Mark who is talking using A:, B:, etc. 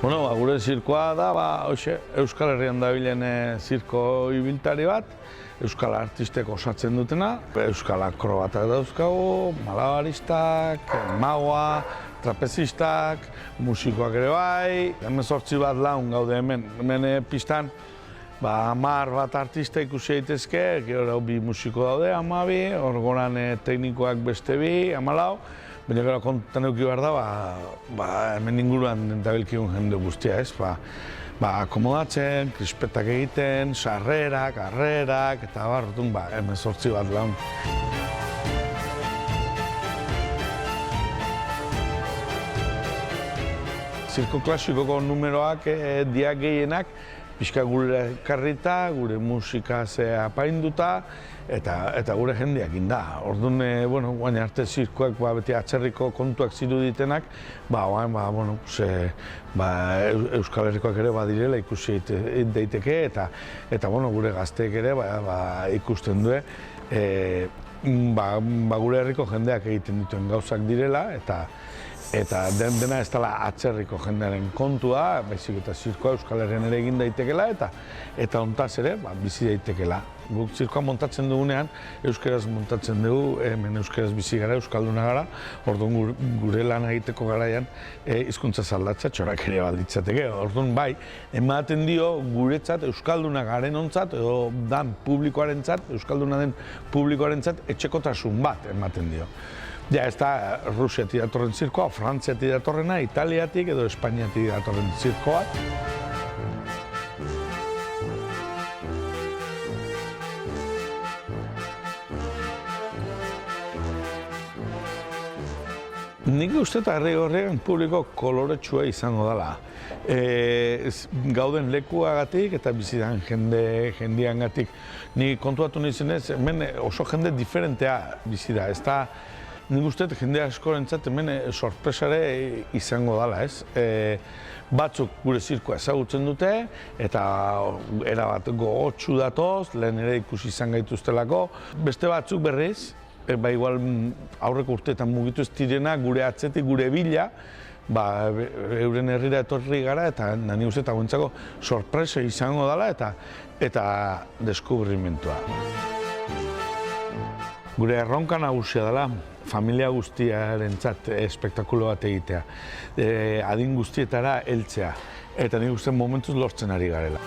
A: Bueno, gure zirkoa da, Euskal Herrian dabilen zirko ibiltari bat, euskal artistek osatzen dutena, euskal akrobatak dauzkagu, malabaristak, magoa, trapezistak, musikoak ere bai, 18 bat laun gaude hemen pistan, 10 bat artista ikusi daitezke, gero 2 musiko daude, 12, orgoran teknikoak beste 2, 14, baina gero kontan eduki behar da, hemen inguruan dabilkigun jende guztia, ez? Akomodatzen, krispetak egiten, sarrerak, harrerak, eta barrotun, 18 bat laun. Zirko klasikoko numeroak diak gehienak, pixka gure karrita, gure musika apainduta, eta gure jendeak inda. Orduan, guain arte zirkoak beti atzerriko kontuak ziruditenak, Euskal Herrikoak ere badirela ikusi daiteke, eta gure gazteek ere ikusten du, gure herriko jendeak egiten dituen gauzak direla, eta dena ez dela atzerriko jendearen kontua, baizik eta zirkoa Euskal Herrian ere egin daitekela, eta hontaz ere bizi daitekela. Guk zirkoa montatzen dugunean, euskaraz montatzen dugu, hemen euskaraz bizi gara, euskalduna gara, orduan gure lan egiteko garaian hizkuntza aldatza txorak ere balditzateke. Orduan ematen dio guretzat, euskalduna garen ontzat, edo dan publikoarentzat, euskalduna den publikoarentzat, etxekotasun bat ematen dio. Ja, ez da Rusiatik datorren zirkoa, Frantziatik datorrena, Italiatik edo Espainiatik datorren zirkoa. Nik uste eta horregan publiko koloretsua izango dela. Gauden lekuagatik eta bizidan jendeangatik. Ni kontuatu nizenez, hemen oso jende diferentea bizi da. Nik uste jende askorentzat hemen sorpresare izango dela, ez? Batzuk gure zirkoa ezagutzen dute, eta erabat gogotsu datoz, lehen ere ikusi izan gaituztelako. Beste batzuk berriz, igual aurreko urteetan mugitu ez direna, gure atzetik, gure bila, euren herrira etorri gara, eta nani uste eta guentzako sorpresa izango dela, eta deskubrimentua. Gure erronka nagusia dela, familia guztiarentzat espektakulo bat egitea, adin guztietara heltzea, eta nik uste momentuz lortzen ari garela.